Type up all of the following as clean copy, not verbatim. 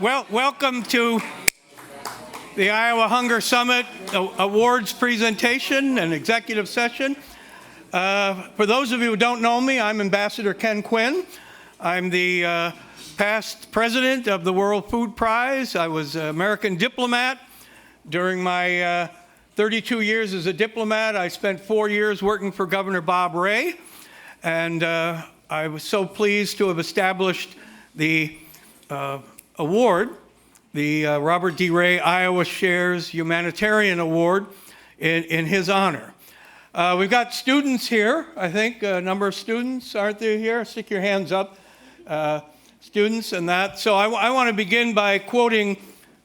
Welcome to the Iowa Hunger Summit Awards presentation and executive session. For those of you who don't know me, I'm Ambassador Ken Quinn. I'm the past president of the World Food Prize. I was an American diplomat. During my 32 years as a diplomat, I spent 4 years working for Governor Bob Ray. And I was so pleased to have established the award, the Robert D. Ray Iowa Shares Humanitarian Award in his honor. We've got students here, I think, a number of students, aren't there here? Stick your hands up, students and that. So I want to begin by quoting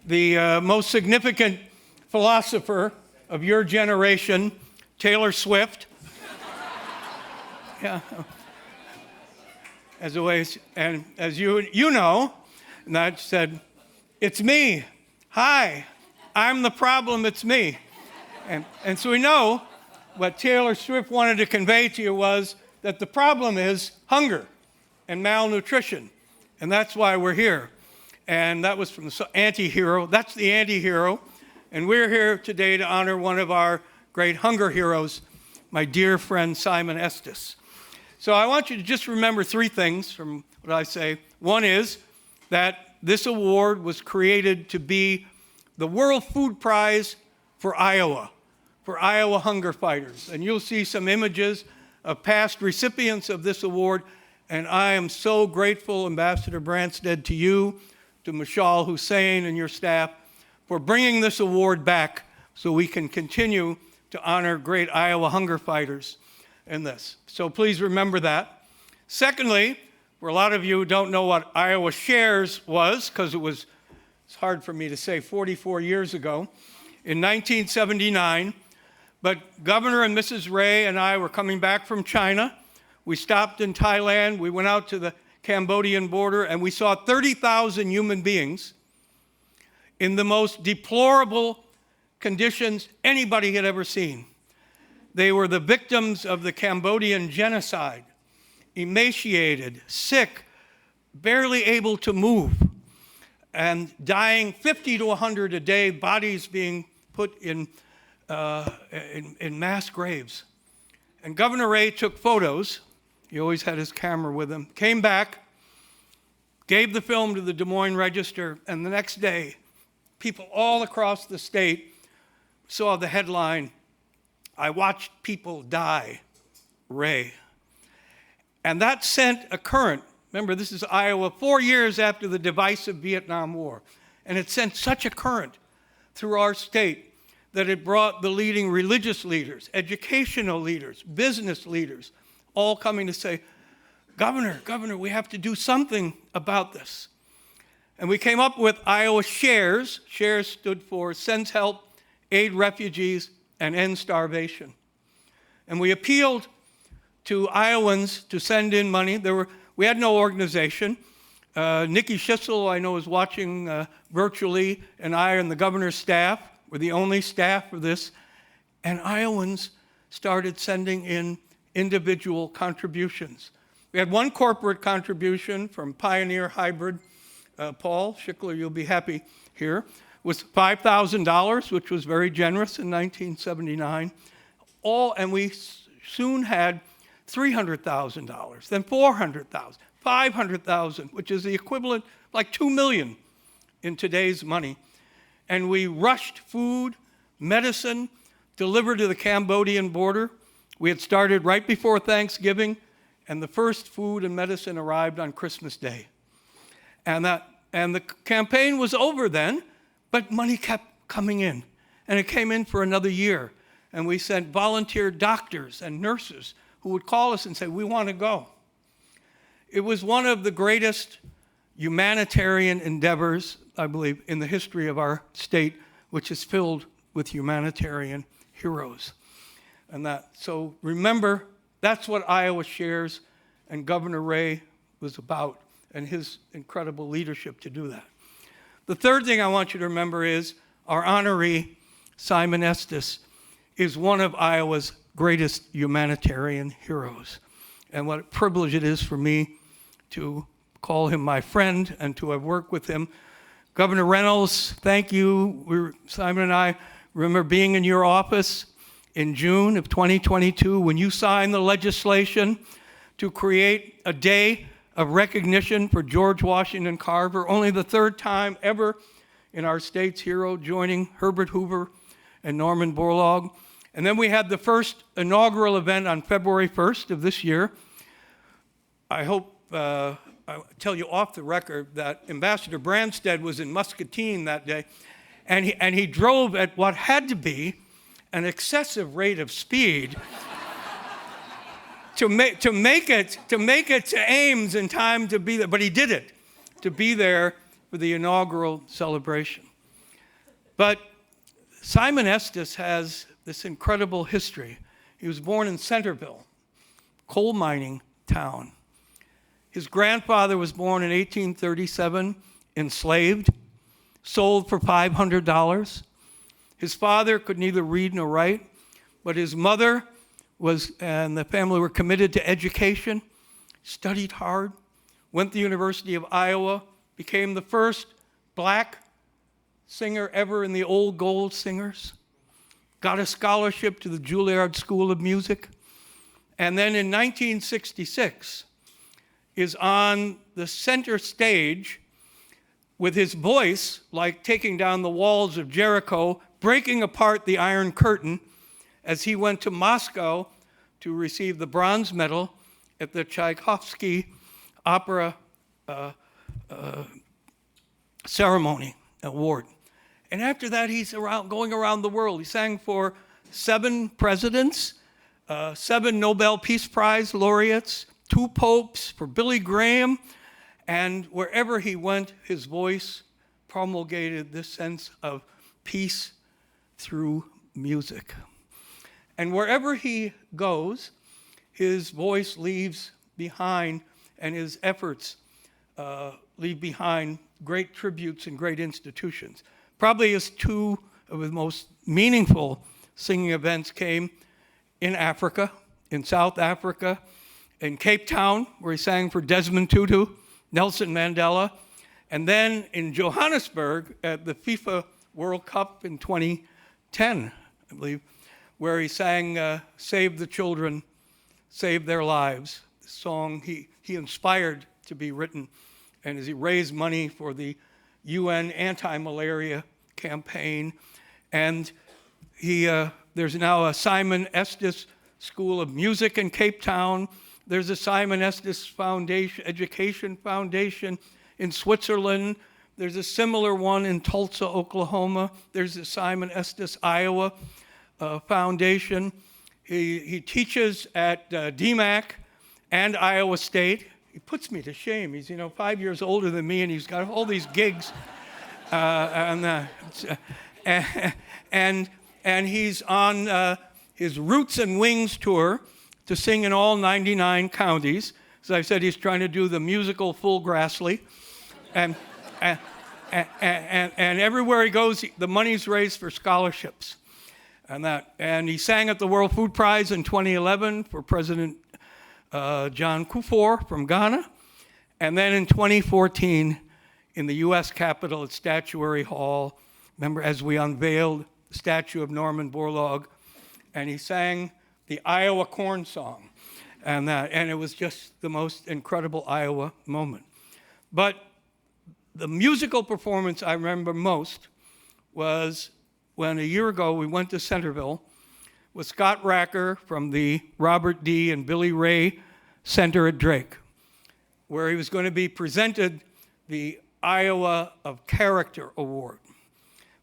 the most significant philosopher of your generation, Taylor Swift. Yeah. As always, and as you know, and I said, it's me. Hi, I'm the problem, it's me. And so we know what Taylor Swift wanted to convey to you was that the problem is hunger and malnutrition. And that's why we're here. And that was from the anti-hero. That's the anti-hero. And we're here today to honor one of our great hunger heroes, my dear friend Simon Estes. So I want you to just remember three things from what I say. One is that this award was created to be the World Food Prize for Iowa hunger fighters. And you'll see some images of past recipients of this award. And I am so grateful, Ambassador Branstad, to you, to Mashal Hussein and your staff for bringing this award back so we can continue to honor great Iowa hunger fighters in this. So please remember that. Secondly, for a lot of you who don't know what Iowa Shares was, because it's hard for me to say 44 years ago, in 1979, but Governor and Mrs. Ray and I were coming back from China. We stopped in Thailand, we went out to the Cambodian border, and we saw 30,000 human beings in the most deplorable conditions anybody had ever seen. They were the victims of the Cambodian genocide, emaciated, sick, barely able to move, and dying 50 to 100 a day, bodies being put in mass graves. And Governor Ray took photos. He always had his camera with him. Came back, gave the film to the Des Moines Register, and the next day, people all across the state saw the headline, "I watched people die, Ray." And that sent a current. Remember, this is Iowa 4 years after the divisive Vietnam War. And it sent such a current through our state that it brought the leading religious leaders, educational leaders, business leaders, all coming to say, Governor, we have to do something about this. And we came up with Iowa Shares. Shares stood for Sends Help, Aid Refugees, and End Starvation. And we appealed to Iowans to send in money. We had no organization. Nikki Schissel, I know, is watching virtually, and I and the governor's staff were the only staff for this. And Iowans started sending in individual contributions. We had one corporate contribution from Pioneer Hybrid. Paul Schickler, you'll be happy here, was $5,000, which was very generous in 1979. And we soon had $300,000, then $400,000, $500,000, which is the equivalent, like $2 million in today's money. And we rushed food, medicine, delivered to the Cambodian border. We had started right before Thanksgiving, and the first food and medicine arrived on Christmas Day. And the campaign was over then, but money kept coming in. And it came in for another year. And we sent volunteer doctors and nurses who would call us and say, we want to go. It was one of the greatest humanitarian endeavors, I believe, in the history of our state, which is filled with humanitarian heroes. So remember, that's what Iowa Shares and Governor Ray was about, and his incredible leadership to do that. The third thing I want you to remember is our honoree, Simon Estes, is one of Iowa's greatest humanitarian heroes. And what a privilege it is for me to call him my friend and to have worked with him Governor Reynolds, thank you. Simon and I remember being in your office in June of 2022 when you signed the legislation to create a day of recognition for George Washington Carver, only the third time ever in our state's hero, joining Herbert Hoover and Norman Borlaug. And then we had the first inaugural event on February 1st of this year. I hope I'll tell you off the record that Ambassador Branstad was in Muscatine that day, and he drove at what had to be an excessive rate of speed to make it to Ames in time to be there. But he did it, to be there for the inaugural celebration. But Simon Estes has this incredible history. He was born in Centerville, coal mining town. His grandfather was born in 1837, enslaved, sold for $500. His father could neither read nor write, but his mother and the family were committed to education, studied hard, went to the University of Iowa, became the first black singer ever in the Old Gold Singers, got a scholarship to the Juilliard School of Music, and then in 1966 is on the center stage with his voice like taking down the walls of Jericho, breaking apart the Iron Curtain as he went to Moscow to receive the bronze medal at the Tchaikovsky Opera ceremony award. And after that, he's going around the world. He sang for 7 presidents, 7 Nobel Peace Prize laureates, 2 popes, for Billy Graham, and wherever he went, his voice promulgated this sense of peace through music. And wherever he goes, his voice leaves behind, and his efforts leave behind great tributes and great institutions. Probably his 2 of his most meaningful singing events came in Africa, in South Africa, in Cape Town, where he sang for Desmond Tutu, Nelson Mandela, and then in Johannesburg at the FIFA World Cup in 2010, I believe, where he sang Save the Children, Save Their Lives, the song he inspired to be written, and as he raised money for the UN anti-malaria campaign. And there's now a Simon Estes School of Music in Cape Town. There's a Simon Estes Foundation, Education Foundation in Switzerland. There's a similar one in Tulsa, Oklahoma. There's the Simon Estes Iowa Foundation. He teaches at DMAC and Iowa State. He puts me to shame. He's 5 years older than me, and he's got all these gigs. And he's on his Roots and Wings tour to sing in all 99 counties. As I said, he's trying to do the musical Full Grassley. And everywhere he goes, the money's raised for scholarships. And he sang at the World Food Prize in 2011 for President John Kufuor from Ghana. And then in 2014, in the U.S. Capitol at Statuary Hall, remember as we unveiled the statue of Norman Borlaug, and he sang the Iowa Corn Song, and it was just the most incredible Iowa moment. But the musical performance I remember most was when a year ago we went to Centerville with Scott Racker from the Robert D. and Billy Ray Center at Drake, where he was going to be presented the Iowa of Character Award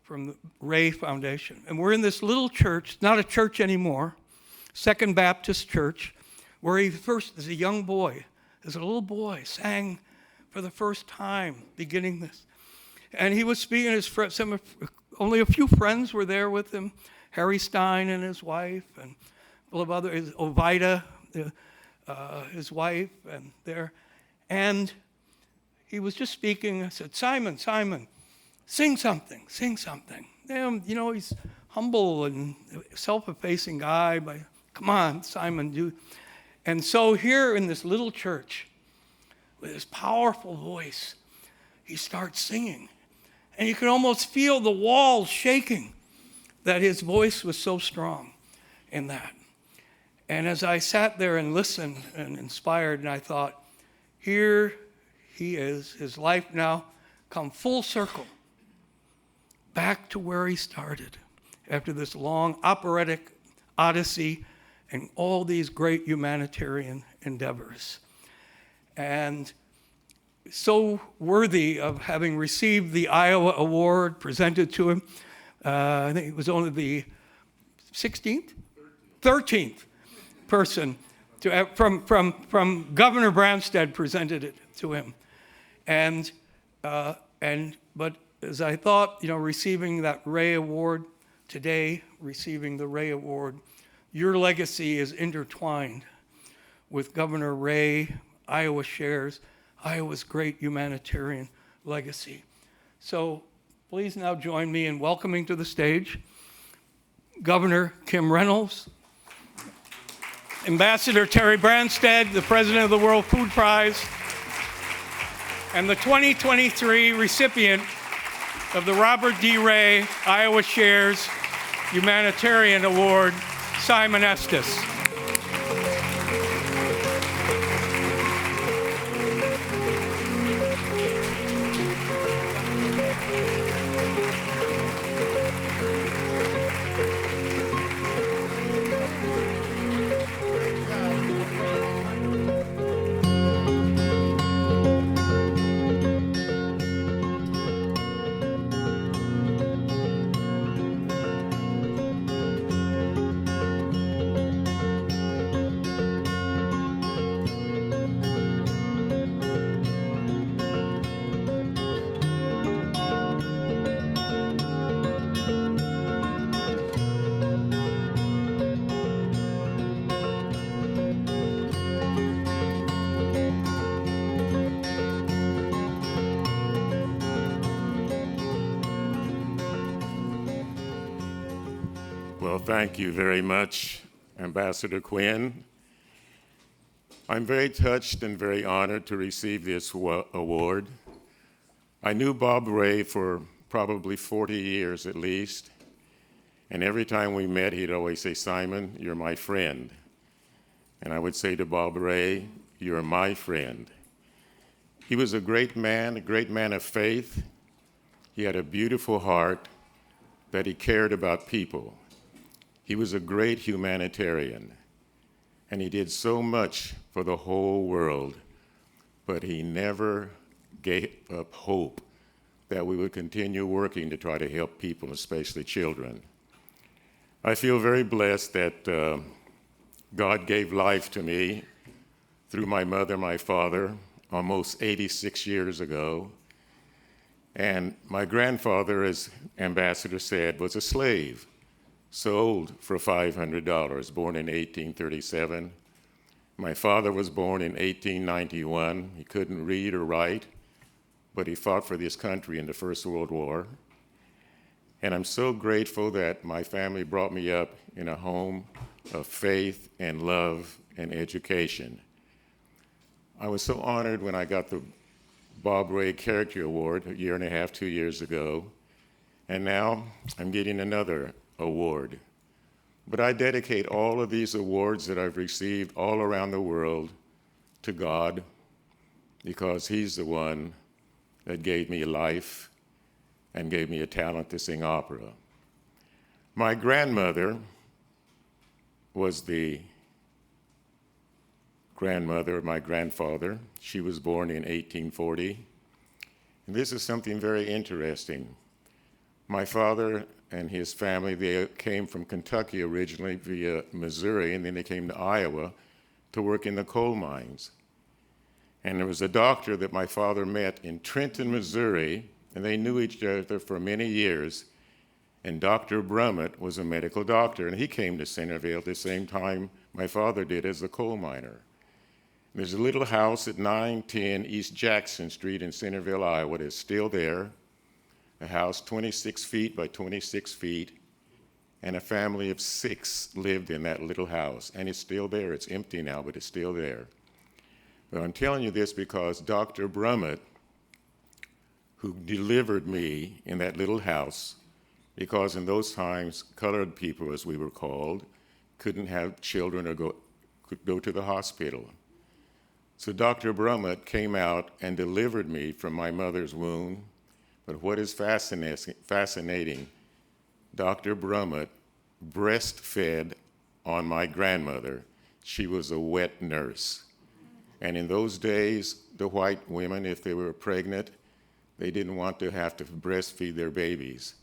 from the Ray Foundation. And we're in this little church, not a church anymore, Second Baptist Church, where he first, as a young boy, as a little boy, sang for the first time, beginning this. And he was speaking, only a few friends were there with him, Harry Stein and his wife, and a couple of others, Ovida, his wife, and he was just speaking. I said, Simon, sing something. He's humble and self-effacing guy, but come on, Simon, do. And so here in this little church, with his powerful voice, he starts singing. And you could almost feel the walls shaking, that his voice was so strong in that. And as I sat there and listened and inspired, and I thought, here he is, his life now come full circle, back to where he started after this long operatic odyssey and all these great humanitarian endeavors. And so worthy of having received the Iowa Award presented to him. I think it was only the 16th? 13th person to have, from Governor Branstad presented it to him. But as I thought, receiving that Ray Award today, receiving the Ray Award, your legacy is intertwined with Governor Ray, Iowa Shares, Iowa's great humanitarian legacy. So please now join me in welcoming to the stage Governor Kim Reynolds, Ambassador Terry Branstad, the President of the World Food Prize, and the 2023 recipient of the Robert D. Ray Iowa Shares Humanitarian Award, Simon Estes. Well, thank you very much, Ambassador Quinn. I'm very touched and very honored to receive this award. I knew Bob Ray for probably 40 years at least, and every time we met, he'd always say, "Simon, you're my friend." And I would say to Bob Ray, "You're my friend." He was a great man of faith. He had a beautiful heart that he cared about people. He was a great humanitarian, and he did so much for the whole world, but he never gave up hope that we would continue working to try to help people, especially children. I feel very blessed that God gave life to me through my mother, my father, almost 86 years ago. And my grandfather, as Ambassador said, was a slave, sold for $500, born in 1837. My father was born in 1891. He couldn't read or write, but he fought for this country in the First World War. And I'm so grateful that my family brought me up in a home of faith and love and education. I was so honored when I got the Bob Ray Character Award a year and a half, 2 years ago, and now I'm getting another award. But I dedicate all of these awards that I've received all around the world to God, because He's the one that gave me life and gave me a talent to sing opera. My grandmother was the grandmother of my grandfather. She was born in 1840. And this is something very interesting. My father and his family, they came from Kentucky originally via Missouri, and then they came to Iowa to work in the coal mines. And there was a doctor that my father met in Trenton, Missouri, and they knew each other for many years. And Dr. Brummett was a medical doctor, and he came to Centerville at the same time my father did as a coal miner. There's a little house at 910 East Jackson Street in Centerville, Iowa that's still there. A house 26 feet by 26 feet, and a family of 6 lived in that little house, and it's still there. It's empty now, but it's still there. But I'm telling you this because Dr. Brummett who delivered me in that little house, because in those times, colored people, as we were called, couldn't have children or could go to the hospital. So Dr. Brummett came out and delivered me from my mother's womb. But what is fascinating, Dr. Brummett breastfed on my grandmother. She was a wet nurse. And in those days, the white women, if they were pregnant, they didn't want to have to breastfeed their babies.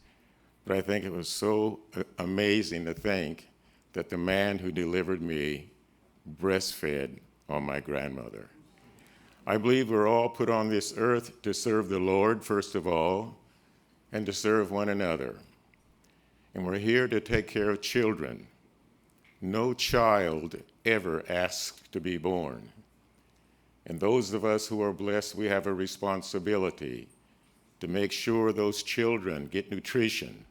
But I think it was so amazing to think that the man who delivered me breastfed on my grandmother. I believe we're all put on this earth to serve the Lord, first of all, and to serve one another. And we're here to take care of children. No child ever asked to be born. And those of us who are blessed, we have a responsibility to make sure those children get nutrition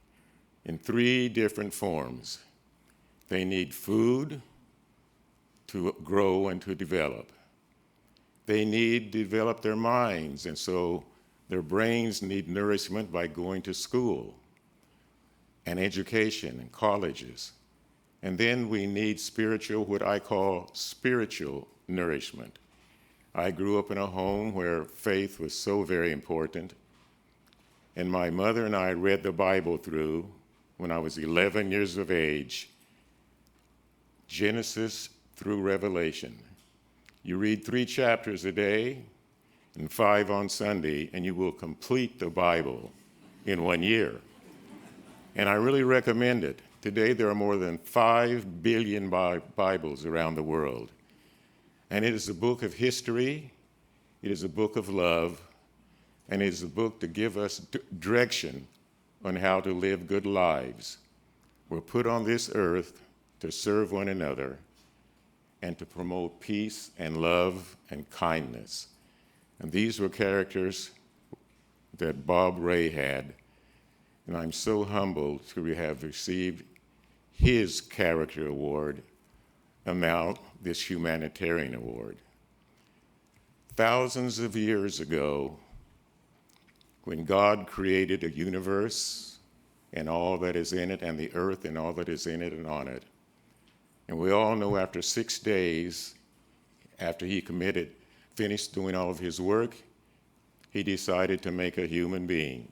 in 3 different forms. They need food to grow and to develop. They need to develop their minds, and so their brains need nourishment by going to school and education and colleges. And then we need spiritual, what I call spiritual nourishment. I grew up in a home where faith was so very important. And my mother and I read the Bible through when I was 11 years of age, Genesis through Revelation. You read 3 chapters a day and 5 on Sunday, and you will complete the Bible in 1 year. And I really recommend it. Today there are more than 5 billion Bibles around the world. And it is a book of history, it is a book of love, and it is a book to give us direction on how to live good lives. We're put on this earth to serve one another and to promote peace and love and kindness. And these were characters that Bob Ray had. And I'm so humbled to have received his character award and now this humanitarian award. Thousands of years ago, when God created a universe and all that is in it, and the earth and all that is in it and on it, and we all know after 6 days, after he finished doing all of his work, he decided to make a human being.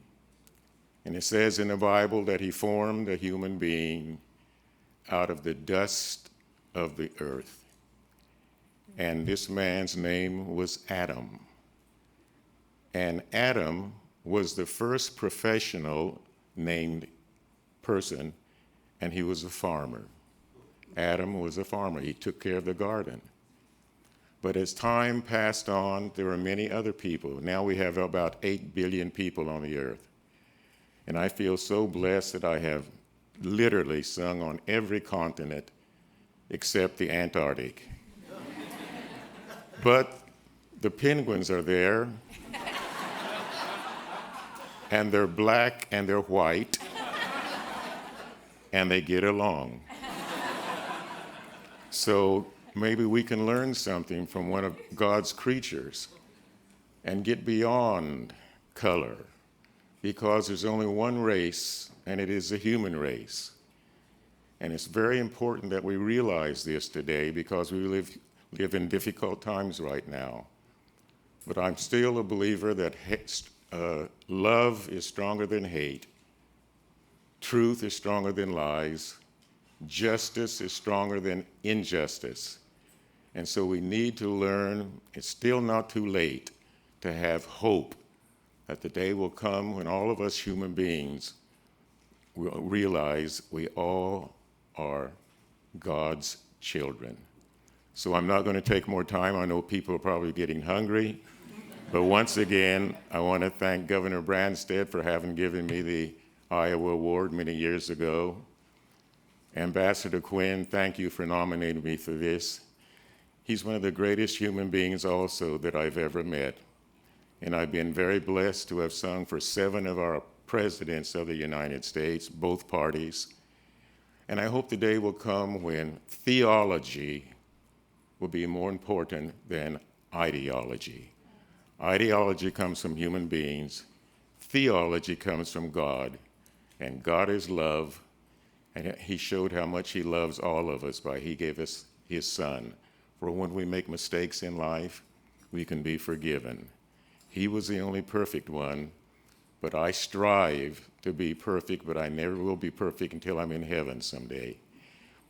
And it says in the Bible that he formed a human being out of the dust of the earth. And this man's name was Adam. And Adam was the first professional named person, and he was a farmer. Adam was a farmer. He took care of the garden. But as time passed on, there were many other people. Now we have about 8 billion people on the earth. And I feel so blessed that I have literally sung on every continent except the Antarctic. But the penguins are there, and they're black and they're white, and they get along. So maybe we can learn something from one of God's creatures and get beyond color, because there's only one race, and it is the human race. And it's very important that we realize this today, because we live in difficult times right now. But I'm still a believer that love is stronger than hate, truth is stronger than lies, justice is stronger than injustice. And so we need to learn, it's still not too late, to have hope that the day will come when all of us human beings will realize we all are God's children. So I'm not going to take more time. I know people are probably getting hungry. But once again, I want to thank Governor Branstad for having given me the Iowa Award many years ago. Ambassador Quinn, thank you for nominating me for this. He's one of the greatest human beings also that I've ever met. And I've been very blessed to have sung for 7 of our presidents of the United States, both parties. And I hope the day will come when theology will be more important than ideology. Ideology comes from human beings. theology comes from God, and God is love, and he showed how much he loves all of us by he gave us his son. For when we make mistakes in life, we can be forgiven. He was the only perfect one, but I strive to be perfect, but I never will be perfect until I'm in heaven someday.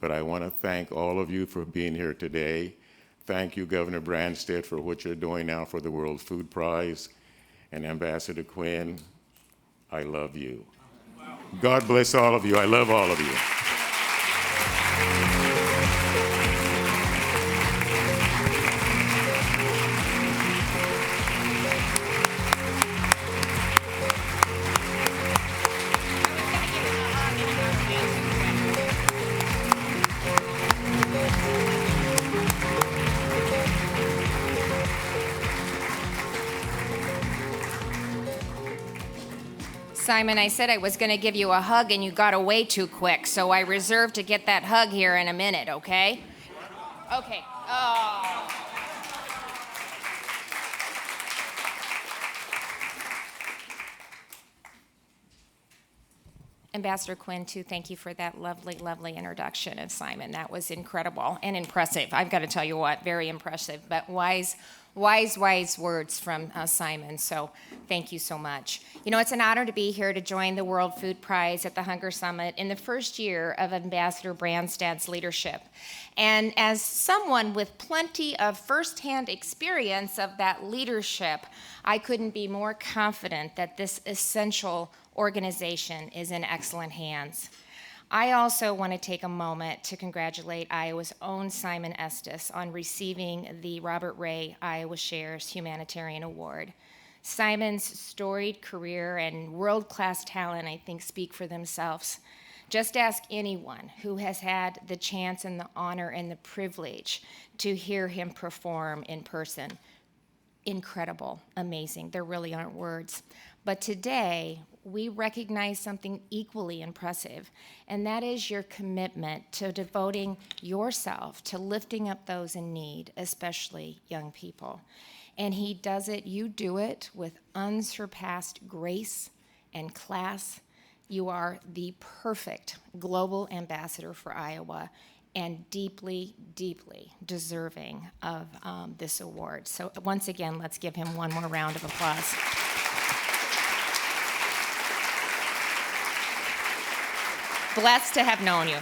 But I want to thank all of you for being here today. Thank you, Governor Branstad, for what you're doing now for the World Food Prize. And Ambassador Quinn, I love you. God bless all of you. I love all of you. Simon, I said I was going to give you a hug and you got away too quick, so I reserved to get that hug here in a minute, okay? Okay. Oh. Ambassador Quinn, too, thank you for that lovely, lovely introduction of Simon. That was incredible and impressive. I've got to tell you what, very impressive, but wise words from Simon, so thank you so much. You know, it's an honor to be here to join the World Food Prize at the Hunger Summit in the first year of Ambassador Branstad's leadership. And as someone with plenty of firsthand experience of that leadership, I couldn't be more confident that this essential organization is in excellent hands. I also want to take a moment to congratulate Iowa's own Simon Estes on receiving the Robert Ray Iowa Shares Humanitarian Award. Simon's storied career and world-class talent, I think, speak for themselves. Just ask anyone who has had the chance and the honor and the privilege to hear him perform in person. Incredible, amazing. There really aren't words. But today, we recognize something equally impressive, and that is your commitment to devoting yourself to lifting up those in need, especially young people. And he does it, you do it with unsurpassed grace and class. You are the perfect global ambassador for Iowa and deeply, deeply deserving of this award. So once again, let's give him one more round of applause. Blessed to have known you.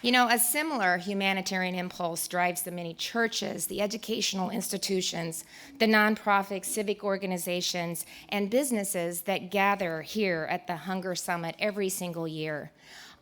You know, a similar humanitarian impulse drives the many churches, the educational institutions, the nonprofit civic organizations, and businesses that gather here at the Hunger Summit every single year.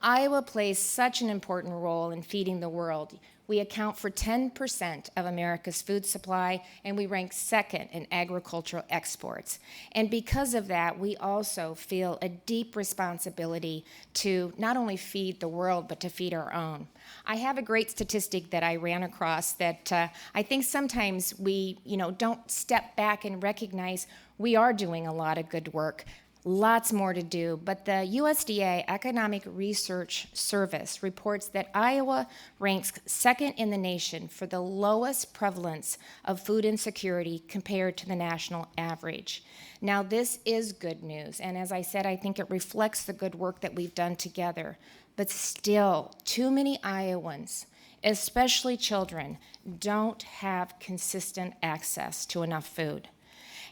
Iowa plays such an important role in feeding the world. We account for 10% of America's food supply, and we rank second in agricultural exports. And because of that, we also feel a deep responsibility to not only feed the world, but to feed our own. I have a great statistic that I ran across that I think sometimes we, don't step back and recognize we are doing a lot of good work. Lots more to do, but the USDA Economic Research Service reports that Iowa ranks second in the nation for the lowest prevalence of food insecurity compared to the national average. Now, this is good news, and as I said, I think it reflects the good work that we've done together, but still, too many Iowans, especially children, don't have consistent access to enough food.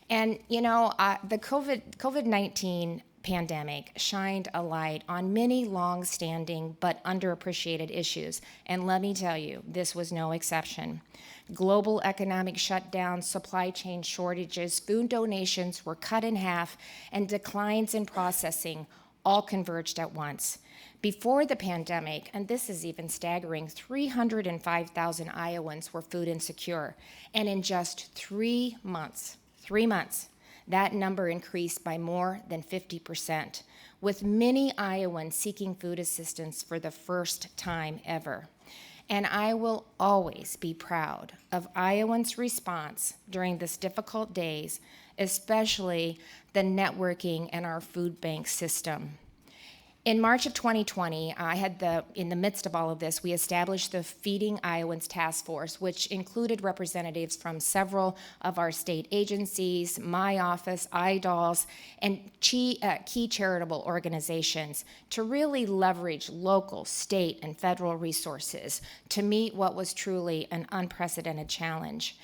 And, the COVID-19 pandemic shined a light on many long-standing but underappreciated issues. And let me tell you, this was no exception. Global economic shutdown, supply chain shortages, food donations were cut in half, and declines in processing all converged at once. Before the pandemic, and this is even staggering, 305,000 Iowans were food insecure. And in just 3 months, that number increased by more than 50%, with many Iowans seeking food assistance for the first time ever. And I will always be proud of Iowans' response during this difficult days, especially the networking and our food bank system. In March of 2020, in the midst of all of this, we established the Feeding Iowans Task Force, which included representatives from several of our state agencies, my office, IDOLS, and key charitable organizations to really leverage local, state, and federal resources to meet what was truly an unprecedented challenge.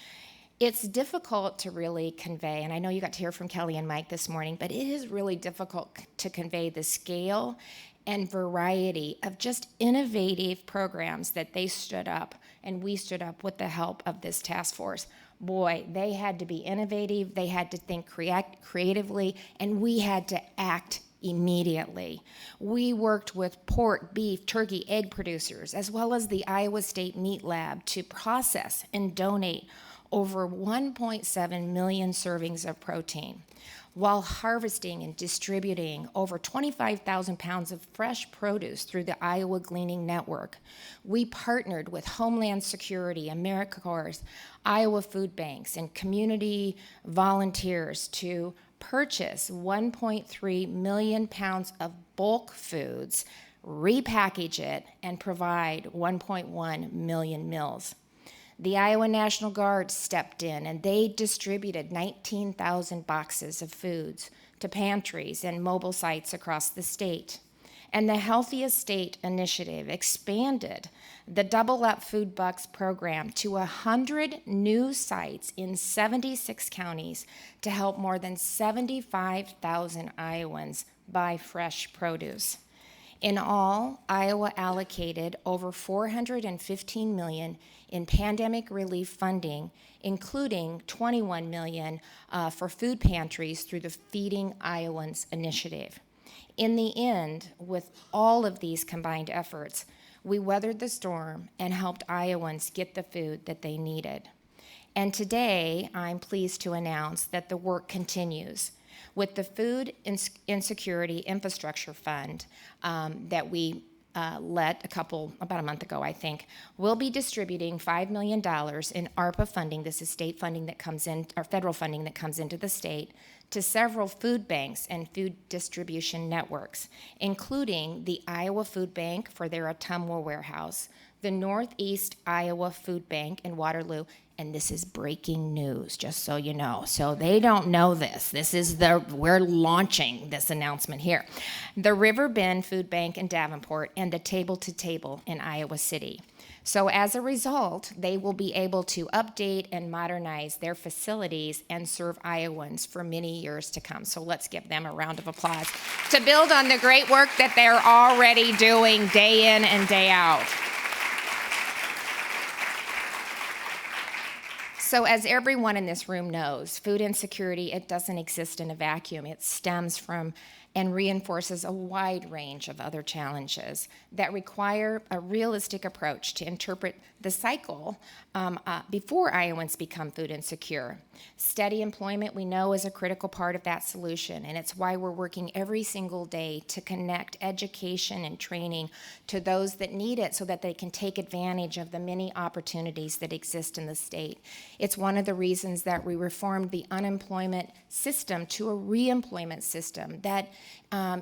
It's difficult to really convey, and I know you got to hear from Kelly and Mike this morning, but it is really difficult to convey the scale and variety of just innovative programs that they stood up, and we stood up with the help of this task force. Boy, they had to be innovative, they had to think creatively, and we had to act immediately. We worked with pork, beef, turkey, egg producers, as well as the Iowa State Meat Lab to process and donate over 1.7 million servings of protein, while harvesting and distributing over 25,000 pounds of fresh produce through the Iowa Gleaning Network. We partnered with Homeland Security, AmeriCorps, Iowa Food Banks, and community volunteers to purchase 1.3 million pounds of bulk foods, repackage it, and provide 1.1 million meals. The Iowa National Guard stepped in and they distributed 19,000 boxes of foods to pantries and mobile sites across the state. And the Healthiest State Initiative expanded the Double Up Food Bucks program to 100 new sites in 76 counties to help more than 75,000 Iowans buy fresh produce. In all, Iowa allocated over $415 million in pandemic relief funding, including $21 million for food pantries through the Feeding Iowans initiative. In the end, with all of these combined efforts, we weathered the storm and helped Iowans get the food that they needed. And today, I'm pleased to announce that the work continues. With the Food Insecurity Infrastructure Fund that we about a month ago, I think, we'll be distributing $5 million in ARPA funding. This is state funding that comes in, or federal funding that comes into the state, to several food banks and food distribution networks, including the Iowa Food Bank for their Ottumwa warehouse, the Northeast Iowa Food Bank in Waterloo, and this is breaking news, just so you know. So they don't know this. We're launching this announcement here. The River Bend Food Bank in Davenport and the Table to Table in Iowa City. So as a result, they will be able to update and modernize their facilities and serve Iowans for many years to come. So let's give them a round of applause to build on the great work that they're already doing day in and day out. So as everyone in this room knows, food insecurity, it doesn't exist in a vacuum. It stems from and reinforces a wide range of other challenges that require a realistic approach to interpret the cycle before Iowans become food insecure. Steady employment, we know, is a critical part of that solution, and it's why we're working every single day to connect education and training to those that need it so that they can take advantage of the many opportunities that exist in the state. It's one of the reasons that we reformed the unemployment system to a reemployment system that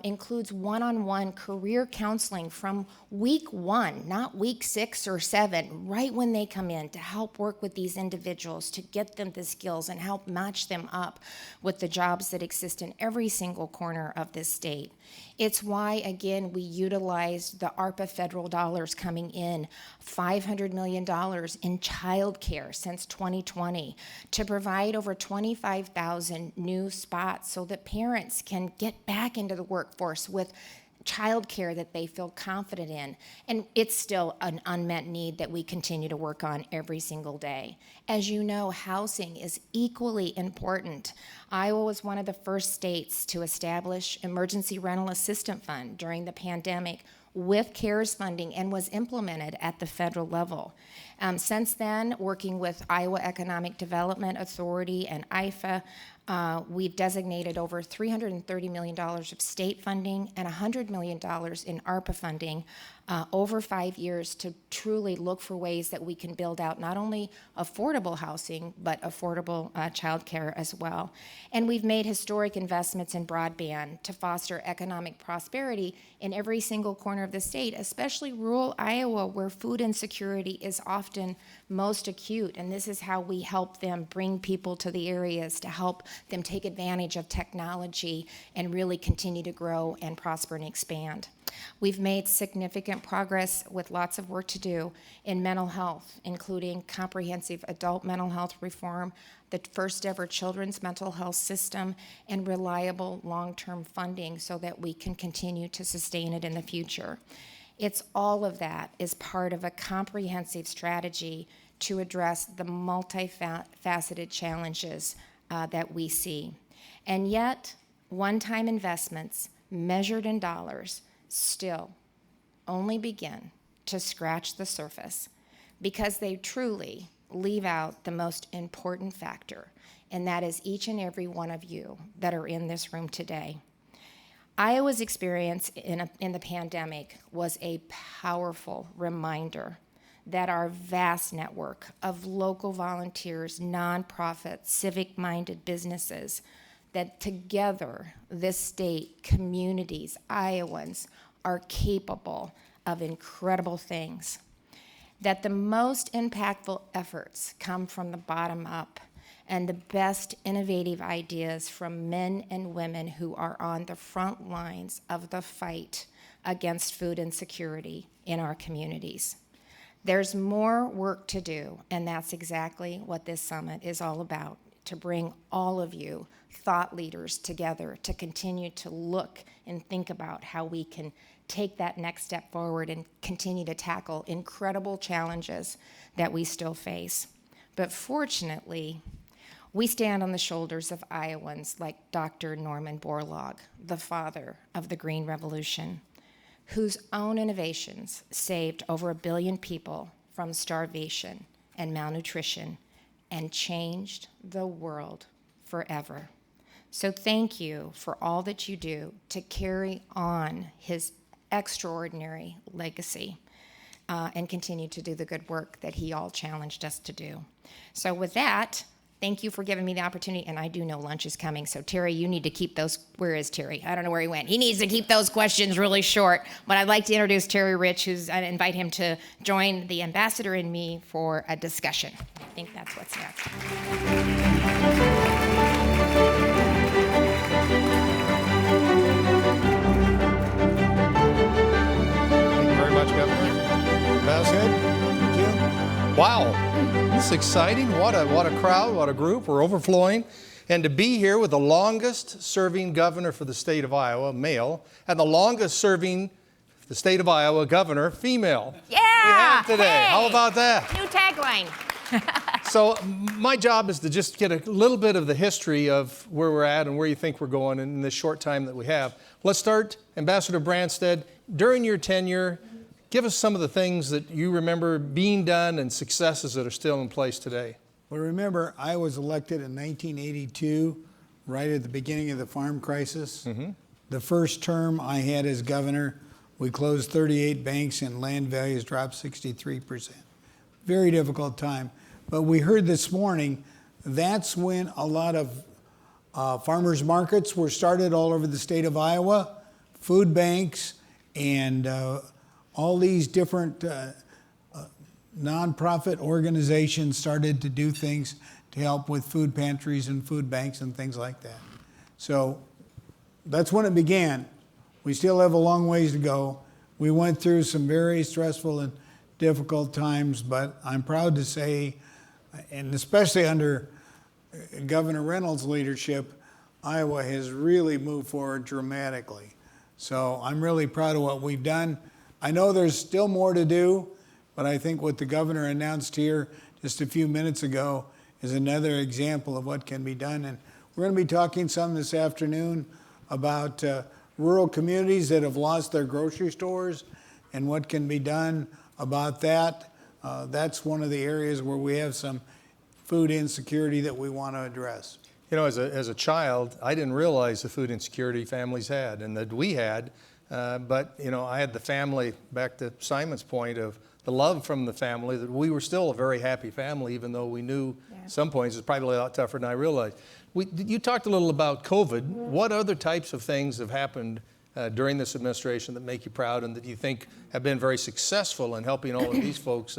includes one-on-one career counseling from week 1, not week 6 or 7, right when they come in, to help work with these individuals, to get them the skills and help match them up with the jobs that exist in every single corner of this state. It's why, again, we utilized the ARPA federal dollars coming in, $500 million in child care since 2020, to provide over 25,000 new spots so that parents can get back into the workforce with childcare that they feel confident in. And it's still an unmet need that we continue to work on every single day. As you know, housing is equally important. Iowa was one of the first states to establish Emergency Rental Assistance Fund during the pandemic with CARES funding and was implemented at the federal level. Since then, working with Iowa Economic Development Authority and IFA, We've designated over $330 million of state funding and $100 million in ARPA funding over 5 years to truly look for ways that we can build out not only affordable housing, but affordable childcare as well. And we've made historic investments in broadband to foster economic prosperity in every single corner of the state, especially rural Iowa, where food insecurity is often most acute. And this is how we help them bring people to the areas to help them take advantage of technology and really continue to grow and prosper and expand. We've made significant progress with lots of work to do in mental health, including comprehensive adult mental health reform, the first ever children's mental health system, and reliable long-term funding so that we can continue to sustain it in the future. It's all of that is part of a comprehensive strategy to address the multifaceted challenges that we see. And yet, one-time investments measured in dollars still only begin to scratch the surface because they truly leave out the most important factor, and that is each and every one of you that are in this room today. Iowa's experience in the pandemic was a powerful reminder that our vast network of local volunteers, nonprofits, civic-minded businesses, that together this state, communities, Iowans are capable of incredible things. That the most impactful efforts come from the bottom up, and the best innovative ideas from men and women who are on the front lines of the fight against food insecurity in our communities. There's more work to do, and that's exactly what this summit is all about, to bring all of you thought leaders together to continue to look and think about how we can take that next step forward and continue to tackle incredible challenges that we still face. But fortunately, we stand on the shoulders of Iowans like Dr. Norman Borlaug, the father of the Green Revolution, whose own innovations saved over 1 billion people from starvation and malnutrition and changed the world forever. So thank you for all that you do to carry on his extraordinary legacy and continue to do the good work that he all challenged us to do. So with that, thank you for giving me the opportunity, and I do know lunch is coming, so Terry, you need to keep those, where is Terry? I don't know where he went. He needs to keep those questions really short, but I'd like to introduce Terry Rich, I invite him to join the ambassador and me for a discussion. I think that's what's next. Thank you very much, Governor. Ambassador, thank you. Wow, this is exciting. What a crowd, what a group. We're overflowing. And to be here with the longest serving governor for the state of Iowa, male, and the longest serving the state of Iowa governor, female. Yeah! We have today. Hey! How about that? New tagline. So my job is to just get a little bit of the history of where we're at and where you think we're going in this short time that we have. Let's start, Ambassador Branstad. During your tenure, give us some of the things that you remember being done and successes that are still in place today. Well, remember, I was elected in 1982, right at the beginning of the farm crisis. Mm-hmm. The first term I had as governor, we closed 38 banks and land values dropped 63%. Very difficult time. But we heard this morning, that's when a lot of farmers markets were started all over the state of Iowa, food banks, and all these different nonprofit organizations started to do things to help with food pantries and food banks and things like that. So that's when it began. We still have a long ways to go. We went through some very stressful and difficult times, but I'm proud to say, and especially under Governor Reynolds' leadership, Iowa has really moved forward dramatically. So I'm really proud of what we've done. I know there's still more to do, but I think what the governor announced here just a few minutes ago is another example of what can be done. And we're going to be talking some this afternoon about rural communities that have lost their grocery stores and what can be done about that. That's one of the areas where we have some food insecurity that we want to address. You know, as a child, I didn't realize the food insecurity families had and that we had. But, you know, I had the family, back to Simon's point of the love from the family, that we were still a very happy family, even though we knew at some points it's probably a lot tougher than I realized. You talked a little about COVID. What other types of things have happened during this administration that make you proud and that you think have been very successful in helping all of these folks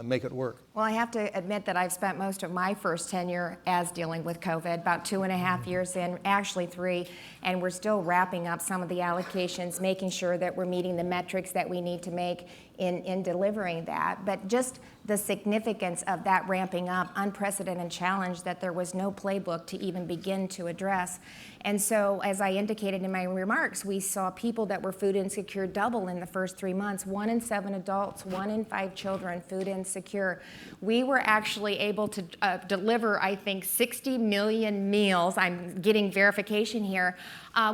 make it work? Well, I have to admit that I've spent most of my first tenure as dealing with COVID, about 2.5 years in, actually 3, and we're still wrapping up some of the allocations, making sure that we're meeting the metrics that we need to make in delivering that. But just the significance of that ramping up, unprecedented challenge that there was no playbook to even begin to address. And so, as I indicated in my remarks, we saw people that were food insecure double in the first 3 months. 1 in 7 adults, 1 in 5 children, food insecure. We were actually able to deliver, I think, 60 million meals. I'm getting verification here,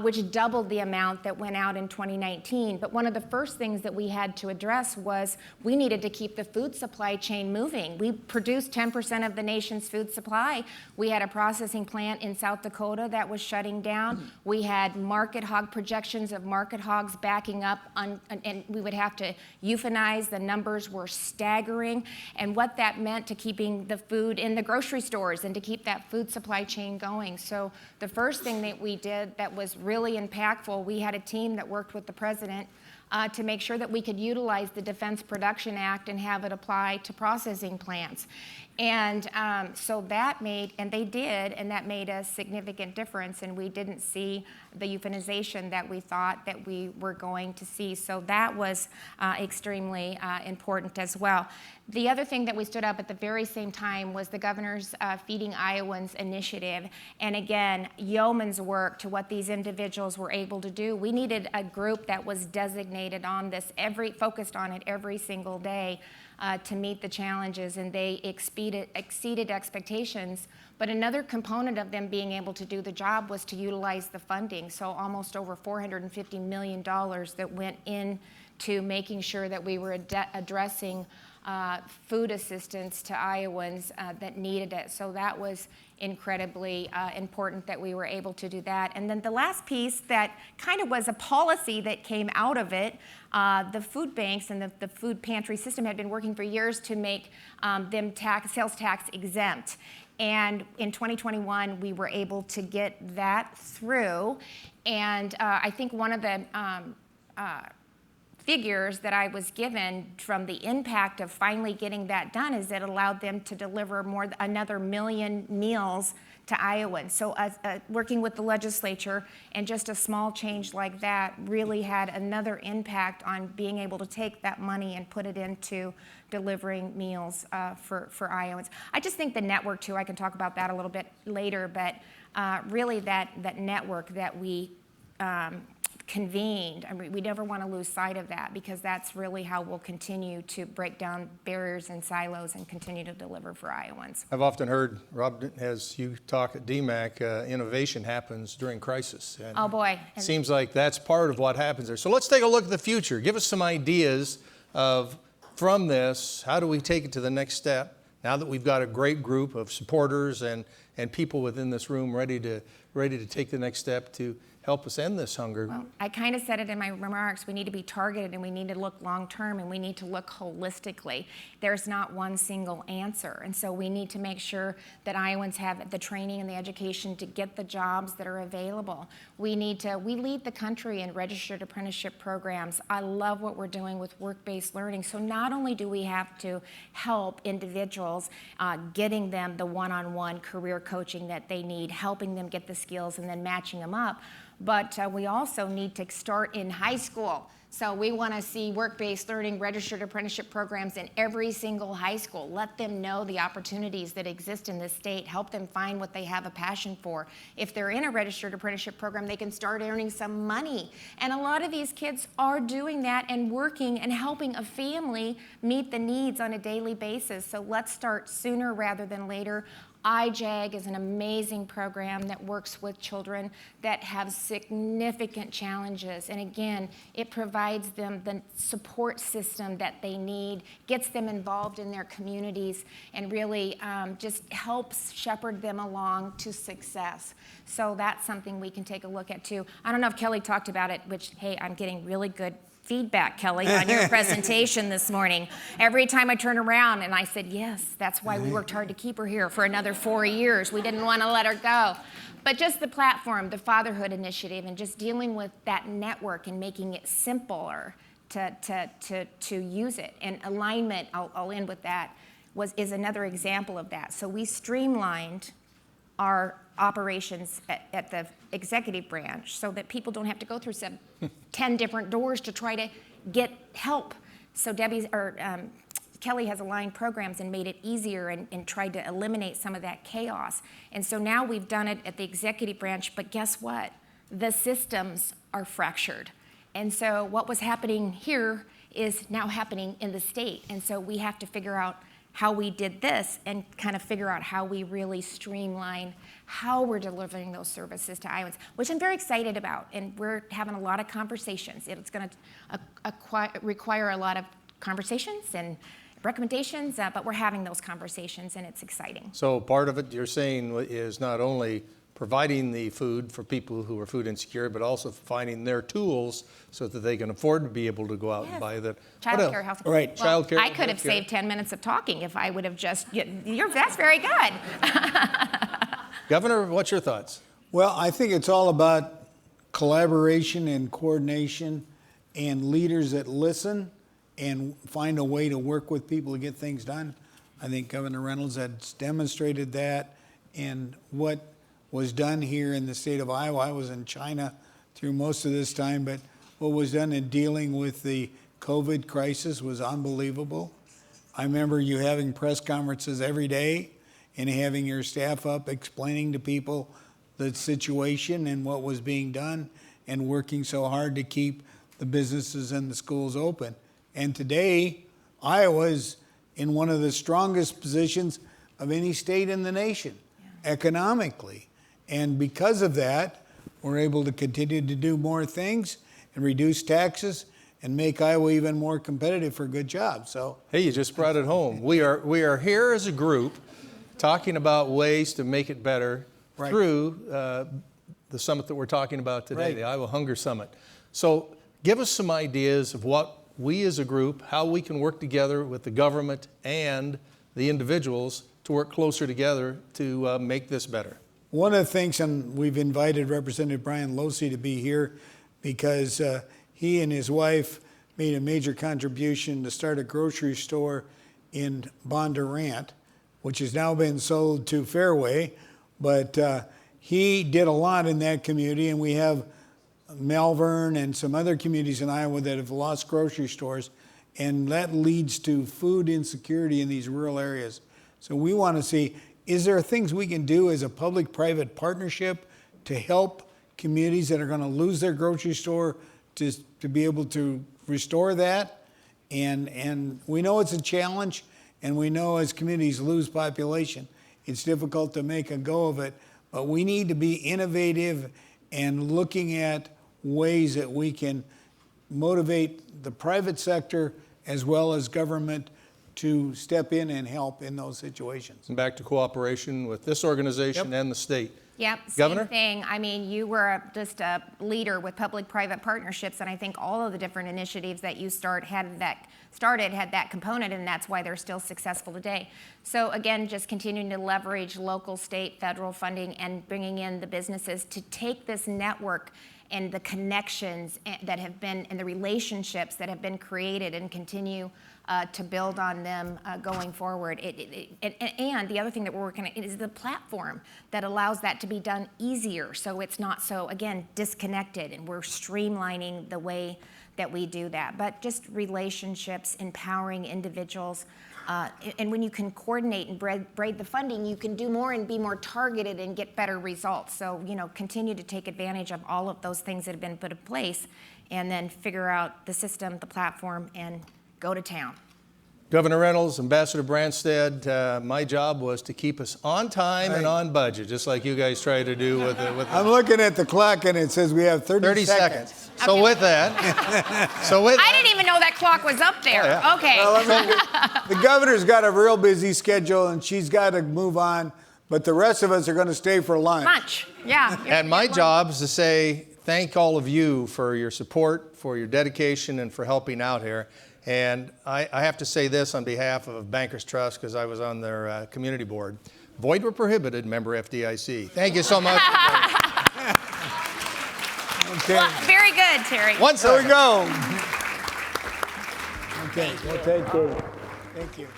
which doubled the amount that went out in 2019. But one of the first things that we had to address was we needed to keep the food supply chain moving. We produced 10% of the nation's food supply. We had a processing plant in South Dakota that was shutting down. We had market hog projections of market hogs backing up, and we would have to euphanize. The numbers were staggering, and what that meant to keeping the food in the grocery stores and to keep that food supply chain going. So the first thing that we did that was really impactful, we had a team that worked with the president to make sure that we could utilize the Defense Production Act and have it apply to processing plants. And so that made, and they did, and that made a significant difference, and we didn't see the euthanization that we thought that we were going to see. So that was extremely important as well. The other thing that we stood up at the very same time was the governor's Feeding Iowans initiative. And again, yeoman's work to what these individuals were able to do. We needed a group that was designated on this, focused on it every single day to meet the challenges, and they exceeded expectations. But another component of them being able to do the job was to utilize the funding. So almost over $450 million that went into making sure that we were addressing food assistance to Iowans that needed it. So that was incredibly important that we were able to do that. And then the last piece that kind of was a policy that came out of it, the food banks and the food pantry system had been working for years to make them sales tax exempt. And in 2021, we were able to get that through. And I think one of the figures that I was given from the impact of finally getting that done is it allowed them to deliver another 1 million meals to Iowans. So working with the legislature and just a small change like that really had another impact on being able to take that money and put it into delivering meals for Iowans. I just think the network too, I can talk about that a little bit later, but really that network that we convened. I mean, we never want to lose sight of that because that's really how we'll continue to break down barriers and silos and continue to deliver for Iowans. I've often heard, Rob, as you talk at DMAC, innovation happens during crisis. And oh boy. It seems like that's part of what happens there. So let's take a look at the future. Give us some ideas from this, how do we take it to the next step now that we've got a great group of supporters and people within this room ready to take the next step to help us end this hunger? Well, I kind of said it in my remarks. We need to be targeted and we need to look long-term and we need to look holistically. There's not one single answer. And so we need to make sure that Iowans have the training and the education to get the jobs that are available. We lead the country in registered apprenticeship programs. I love what we're doing with work-based learning. So not only do we have to help individuals getting them the one-on-one career coaching that they need, helping them get the skills and then matching them up, but we also need to start in high school. So we want to see work-based learning, registered apprenticeship programs in every single high school. Let them know the opportunities that exist in this state. Help them find what they have a passion for. If they're in a registered apprenticeship program, they can start earning some money. And a lot of these kids are doing that and working and helping a family meet the needs on a daily basis. So let's start sooner rather than later. iJag is an amazing program that works with children that have significant challenges. And again, it provides them the support system that they need, gets them involved in their communities, and really just helps shepherd them along to success. So that's something we can take a look at too. I don't know if Kelly talked about it, which, hey, I'm getting really good feedback, Kelly, on your presentation this morning. Every time I turn around and I said, yes, that's why we worked hard to keep her here for another 4 years. We didn't want to let her go. But just the platform, the Fatherhood Initiative, and just dealing with that network and making it simpler to use it. And alignment, I'll end with that, is another example of that. So we streamlined our operations at the executive branch so that people don't have to go through 10 different doors to try to get help. So Kelly has aligned programs and made it easier and tried to eliminate some of that chaos. And so now we've done it at the executive branch, but guess what? The systems are fractured. And so what was happening here is now happening in the state. And so we have to figure out how we did this and kind of figure out how we really streamline how we're delivering those services to Iowans, which I'm very excited about. And we're having a lot of conversations. It's going to require a lot of conversations and recommendations, but we're having those conversations, and it's exciting. So part of it you're saying is not only providing the food for people who are food insecure, but also finding their tools so that they can afford to be able to go out and buy the Child care, health. Right, Well, child care. I could have saved 10 minutes of talking if I would have just. That's very good. Governor, what's your thoughts? Well, I think it's all about collaboration and coordination and leaders that listen and find a way to work with people to get things done. I think Governor Reynolds has demonstrated that, and what was done here in the state of Iowa. I was in China through most of this time, but what was done in dealing with the COVID crisis was unbelievable. I remember you having press conferences every day and having your staff up explaining to people the situation and what was being done and working so hard to keep the businesses and the schools open. And today, Iowa is in one of the strongest positions of any state in the nation, economically. And because of that, we're able to continue to do more things and reduce taxes and make Iowa even more competitive for good jobs. So, Hey, you just brought it home. We are here as a group talking about ways to make it better through the summit that we're talking about today, the Iowa Hunger Summit. So give us some ideas of what we as a group, how we can work together with the government and the individuals to work closer together to make this better. one of the things, and we've invited Representative Brian Losey to be here because he and his wife made a major contribution to start a grocery store in Bondurant, which has now been sold to Fairway. But he did a lot in that community, and we have Malvern and some other communities in Iowa that have lost grocery stores, and that leads to food insecurity in these rural areas. So we want to see, is there things we can do as a public-private partnership to help communities that are going to lose their grocery store to be able to restore that? And we know it's a challenge, and we know as communities lose population, it's difficult to make a go of it, but we need to be innovative and looking at ways that we can motivate the private sector as well as government to step in and help in those situations. And back to cooperation with this organization and the state. Yep, Governor? same thing. I mean, you were just a leader with public-private partnerships, and I think all of the different initiatives that you had that component, and that's why they're still successful today. So again, just continuing to leverage local, state, federal funding and bringing in the businesses to take this network and the connections that have been, and the relationships that have been created and continue to build on them going forward. And the other thing that we're working on is the platform that allows that to be done easier, so it's not so, again, disconnected, and we're streamlining the way that we do that. But just relationships, empowering individuals, and when you can coordinate and braid the funding, you can do more and be more targeted and get better results. So, continue to take advantage of all of those things that have been put in place, and then figure out the system, the platform, and go to town. Governor Reynolds, Ambassador Branstad, my job was to keep us on time and on budget, just like you guys try to do with the I'm looking at the clock and it says we have 30 seconds. So with that, I didn't even know that clock was up there. Oh, yeah. Okay. Well, I mean, the governor's got a real busy schedule and she's got to move on, but the rest of us are going to stay for lunch. Lunch. Yeah. And my job is to say thank all of you for your support, for your dedication, and for helping out here. And I have to say this on behalf of Bankers Trust, because I was on their community board. Void where prohibited, member FDIC. Thank you so much. Okay. Well, very good, Terry. One There we second. go. Okay, well, thank you. Thank you.